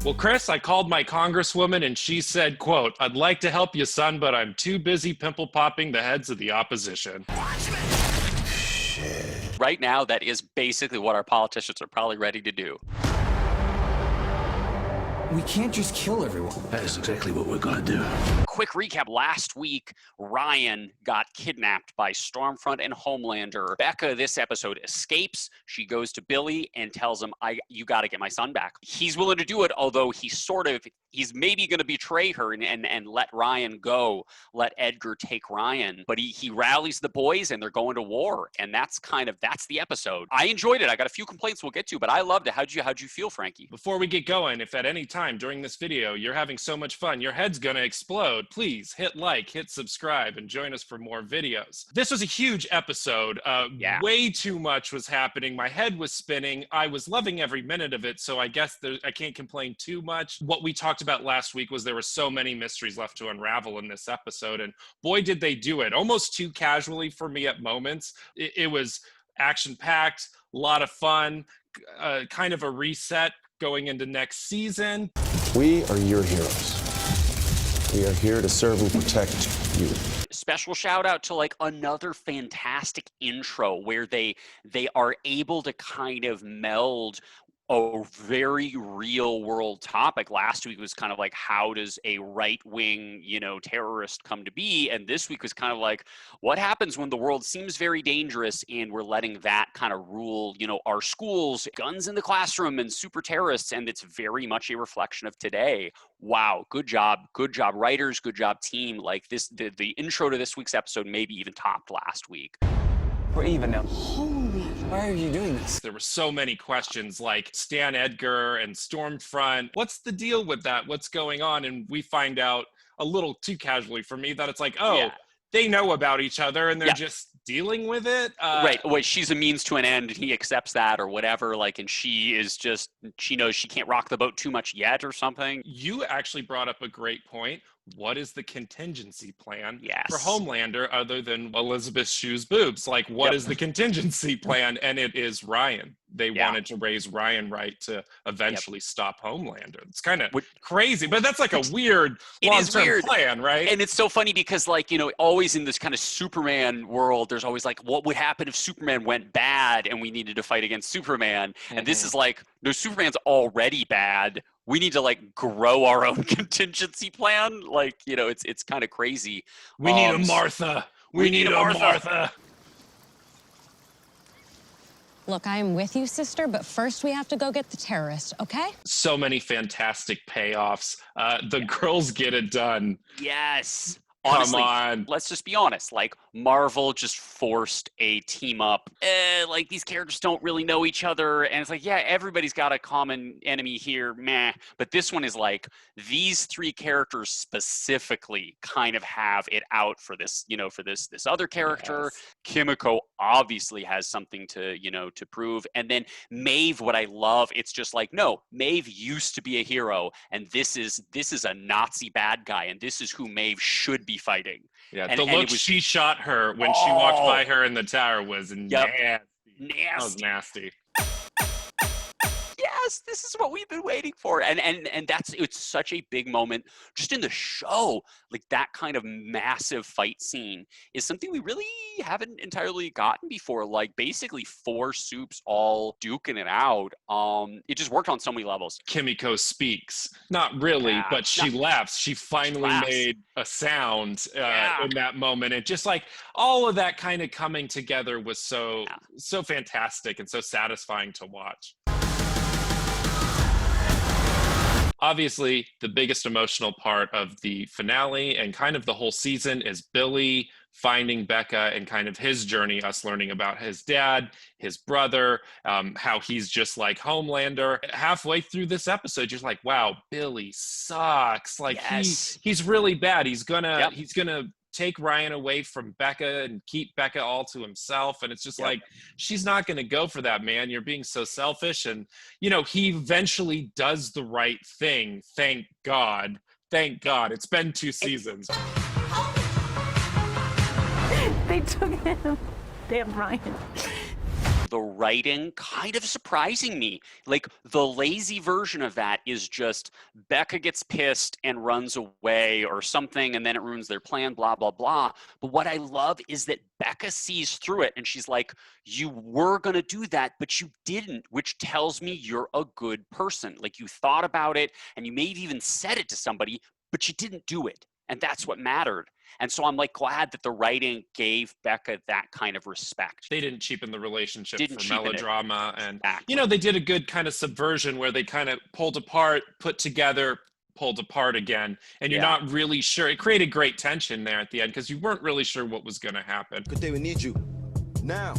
Well, Chris, I called my congresswoman and she said, quote, "I'd like to help you, son, but I'm too busy pimple popping the heads of the opposition." Right now, that is basically what our politicians are probably ready to do. We can't just kill everyone. That is exactly what we're gonna do. Quick recap. Last week, Ryan got kidnapped by Stormfront and Homelander. Becca, this episode, escapes. She goes to Billy and tells him, you got to get my son back. He's willing to do it, although he's maybe going to betray her and let Ryan go, let Edgar take Ryan. But he rallies the boys and they're going to war. And that's the episode. I enjoyed it. I got a few complaints we'll get to, but I loved it. How'd you feel, Frankie? Before we get going, if at any time during this video you're having so much fun, your head's gonna explode, please hit like, hit subscribe, and join us for more videos. This was a huge episode. Way too much was happening. My head was spinning. I was loving every minute of it, so I guess I can't complain too much. What we talked about last week was there were so many mysteries left to unravel in this episode, and boy did they do it. Almost too casually for me at moments. It was action-packed, a lot of fun, kind of a reset going into next season. We are your heroes. We are here to serve and protect you. Special shout out to like another fantastic intro where they are able to kind of meld a very real world topic. Last week was kind of like, how does a right-wing, terrorist come to be? And this week was kind of like, what happens when the world seems very dangerous and we're letting that kind of rule, our schools, guns in the classroom and super terrorists. And it's very much a reflection of today. Wow. Good job, writers. Good job, team. Like this, the intro to this week's episode maybe even topped last week. We're even now. Why are you doing this? There were so many questions like Stan Edgar and Stormfront. What's the deal with that? What's going on? And we find out a little too casually for me that it's like, they know about each other and they're just dealing with it. Right. Wait, she's a means to an end and he accepts that or whatever. Like, and she knows she can't rock the boat too much yet or something. You actually brought up a great point. What is the contingency plan for Yes. Homelander other than Elizabeth Shue's boobs? Like, what is the contingency plan? And it is Ryan. They wanted to raise Ryan right to eventually stop Homelander. It's kind of crazy, but that's like a weird long-term plan, right? And it's so funny because, like, always in this kind of Superman world, there's always like, what would happen if Superman went bad and we needed to fight against Superman? And this is like, no, Superman's already bad. We need to like grow our own contingency plan. Like, it's kind of crazy. We need a Martha. We need a Martha. Look, I am with you, sister, but first we have to go get the terrorist, okay? So many fantastic payoffs. The girls get it done. Yes. Honestly, come on. Let's just be honest. Like, Marvel just forced a team up. Like, these characters don't really know each other. And it's like, yeah, everybody's got a common enemy here. Meh. But this one is like, these three characters specifically kind of have it out for this, for this other character. Yes. Kimiko obviously has something to, to prove. And then Maeve, what I love, it's just like, no, Maeve used to be a hero. And this is a Nazi bad guy. And this is who Maeve should be fighting. Yeah, the look she shot her when she walked by her in the tower was nasty. That was nasty. Yes, this is what we've been waiting for. And it's such a big moment just in the show. Like, that kind of massive fight scene is something we really haven't entirely gotten before. Like, basically 4 soups all duking it out. It just worked on so many levels. Kimiko speaks. Not really, but she laughs. She finally made a sound in that moment. And just like all of that kind of coming together was so fantastic and so satisfying to watch. Obviously, the biggest emotional part of the finale and kind of the whole season is Billy finding Becca and kind of his journey, us learning about his dad, his brother, how he's just like Homelander. Halfway through this episode, you're like, wow, Billy sucks. Like, he's really bad. He's gonna take Ryan away from Becca and keep Becca all to himself. And it's just like, she's not going to go for that, man. You're being so selfish. And, he eventually does the right thing. Thank God. Thank God. It's been 2 seasons. They took him. Damn Ryan. the writing kind of surprising me. Like, the lazy version of that is just Becca gets pissed and runs away or something, and then it ruins their plan, blah, blah, blah. But what I love is that Becca sees through it, and she's like, you were going to do that, but you didn't, which tells me you're a good person. Like, you thought about it, and you may have even said it to somebody, but you didn't do it. And that's what mattered. And so I'm like glad that the writing gave Becca that kind of respect. They didn't cheapen the relationship Didn't for cheapen it. melodrama. And, Exactly. they did a good kind of subversion where they kind of pulled apart, put together, pulled apart again. And you're not really sure. It created great tension there at the end because you weren't really sure what was going to happen. But they would need you now.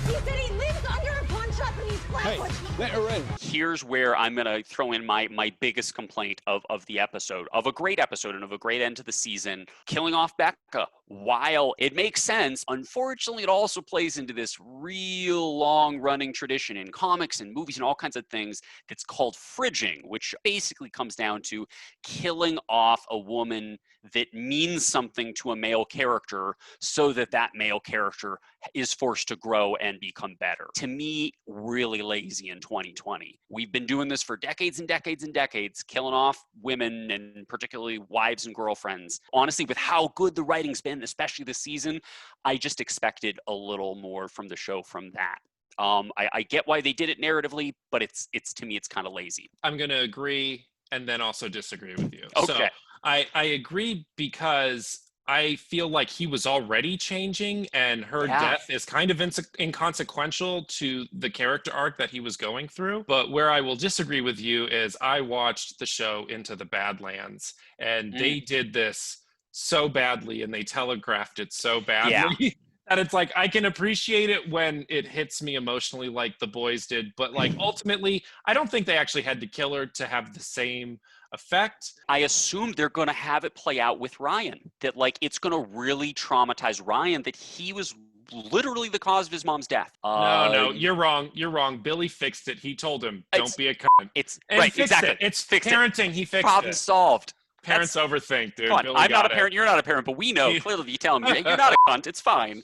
He said he lives under a pawn shop and he's Flatbush. Let her in. Here's where I'm going to throw in my biggest complaint of the episode, of a great episode and of a great end to the season. Killing off Becca, while it makes sense, unfortunately, it also plays into this real long-running tradition in comics and movies and all kinds of things that's called fridging, which basically comes down to killing off a woman that means something to a male character so that that male character is forced to grow and become better. To me, really lazy in 2020. We've been doing this for decades and decades and decades, killing off women and particularly wives and girlfriends. Honestly, with how good the writing's been, especially this season, I just expected a little more from the show from that. I get why they did it narratively, but it's to me, it's kind of lazy. I'm going to agree and then also disagree with you. Okay. So I agree because I feel like he was already changing and her death is kind of inconsequential to the character arc that he was going through. But where I will disagree with you is I watched the show Into the Badlands and they did this so badly and they telegraphed it so badly that it's like I can appreciate it when it hits me emotionally like the boys did. But like ultimately, I don't think they actually had to kill her to have the same effect. I assume they're going to have it play out with Ryan, that like it's going to really traumatize Ryan that he was literally the cause of his mom's death. No, you're wrong. You're wrong. Billy fixed it. He told him, don't be a cunt. It's and right, fixed exactly. It. It's fixed parenting. It. He fixed Problem it. solved. Parents overthink, dude. Come on, Billy I'm not a got parent. it. You're not a parent, but we know clearly if you tell him you're not a cunt, it's fine.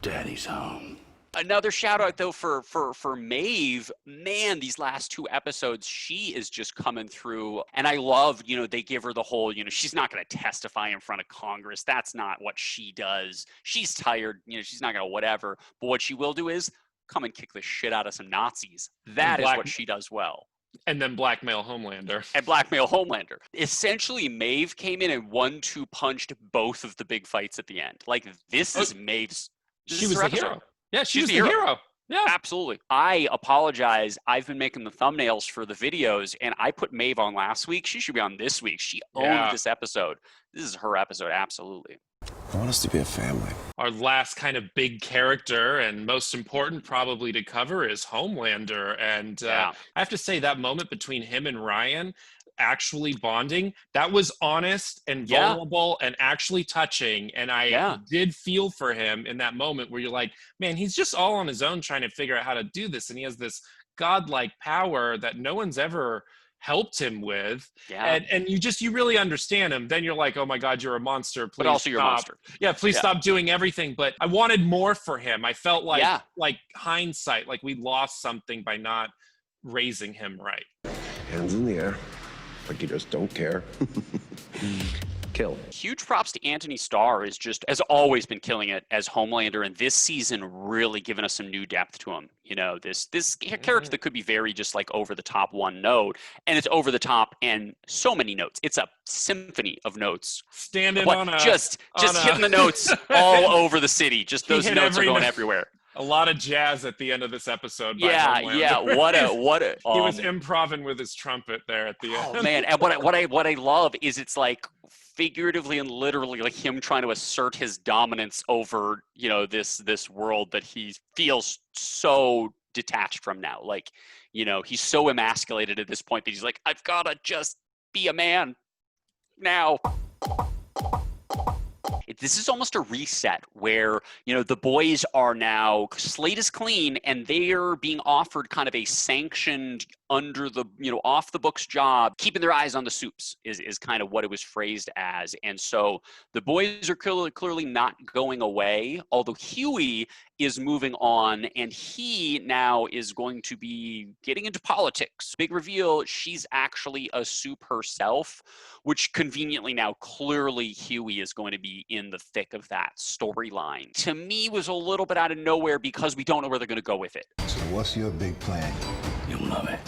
Daddy's home. Another shout out though for Maeve. Man, these last two episodes, she is just coming through. And I love, they give her the whole, she's not going to testify in front of Congress. That's not what she does. She's tired. She's not going to whatever. But what she will do is come and kick the shit out of some Nazis. That is what she does well. And then blackmail Homelander. And blackmail Homelander. Essentially, Maeve came in and 1-2 punched both of the big fights at the end. Like, this is Maeve's. She was the hero. Yeah, she was the hero. Yeah. Absolutely. I apologize. I've been making the thumbnails for the videos, and I put Maeve on last week. She should be on this week. She owned this episode. This is her episode, absolutely. I want us to be a family. Our last kind of big character and most important probably to cover is Homelander. And I have to say that moment between him and Ryan actually bonding, that was honest and vulnerable and actually touching. And I did feel for him in that moment where you're like, man, he's just all on his own trying to figure out how to do this. And he has this godlike power that no one's ever helped him with. And you really understand him. Then you're like, oh my God, you're a monster. Please but also you're a monster. Yeah, please stop doing everything. But I wanted more for him. I felt like hindsight, like we lost something by not raising him right. Hands in the air, like you just don't care. Kill. Huge props to Anthony Starr, has always been killing it as Homelander, and this season really given us some new depth to him. This character that could be very just like over the top one note, and it's over the top and so many notes. It's a symphony of notes. Standing on a just hitting the notes all over the city. Just those notes are going everywhere. A lot of jazz at the end of this episode. Yeah. What a. He was improvising with his trumpet there at the end. Oh man, and what I love is it's like figuratively and literally like him trying to assert his dominance over this world that he feels so detached from now. Like he's so emasculated at this point that he's like, I've got to just be a man now. This is almost a reset where, the boys are now, slate is clean, and they're being offered kind of a sanctioned under the, off the books job, keeping their eyes on the soups is kind of what it was phrased as. And so the boys are clearly not going away, although Huey is moving on, and he now is going to be getting into politics. Big reveal, she's actually a soup herself, which conveniently now clearly Huey is going to be in the thick of that storyline. To me, was a little bit out of nowhere because we don't know where they're going to go with it. So what's your big plan? You'll love it.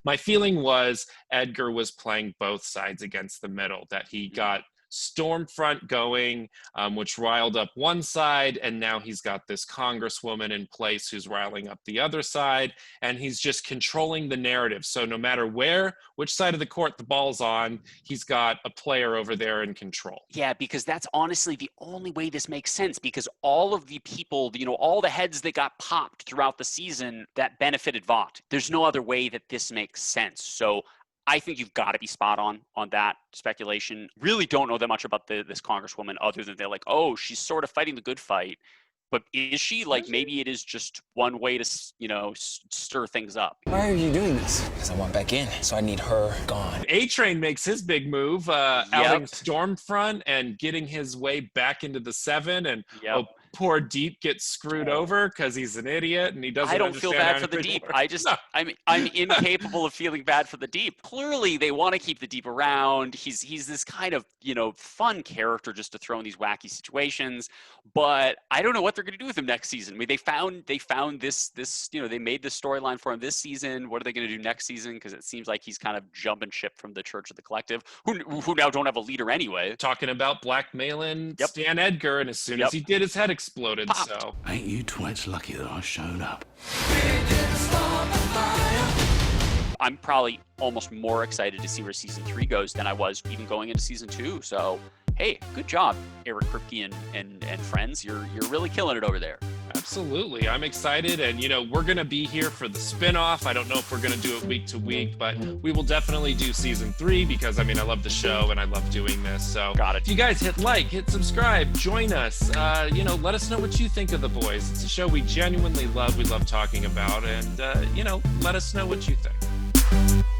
My feeling was Edgar was playing both sides against the middle, that he got Stormfront going, which riled up one side, and now he's got this congresswoman in place who's riling up the other side, and he's just controlling the narrative. So no matter which side of the court the ball's on, he's got a player over there in control. Yeah, because that's honestly the only way this makes sense, because all of the people, all the heads that got popped throughout the season, that benefited Vought. There's no other way that this makes sense. So I think you've got to be spot on that speculation. Really don't know that much about this congresswoman other than they're like, oh, she's sort of fighting the good fight. But is she? Like, maybe it is just one way to, stir things up. Why are you doing this? Because I want back in, so I need her gone. A-Train makes his big move, outing Stormfront and getting his way back into the 7, and poor Deep gets screwed over because he's an idiot and he doesn't. I don't feel bad for the Deep. I'm incapable of feeling bad for the Deep. Clearly, they want to keep the Deep around. He's this kind of fun character just to throw in these wacky situations. But I don't know what they're going to do with him next season. I mean, they found this they made this storyline for him this season. What are they going to do next season? Because it seems like he's kind of jumping ship from the Church of the Collective, who now don't have a leader anyway. Talking about blackmailing Stan Edgar, and as soon as he did, his head exploded. Popped. So Ain't you twits lucky that I showed up? I'm probably almost more excited to see where season 3 goes than I was even going into season 2. So, hey, good job, Eric Kripke and friends. You're really killing it over there. absolutely, I'm excited, and we're gonna be here for the spin-off. I don't know if we're gonna do it week to week, but we will definitely do season 3 because I love the show and I love doing this. So got it. If you guys hit like, hit subscribe, join us. Let us know what you think of The Boys. It's a show we genuinely love. We love talking about, and let us know what you think.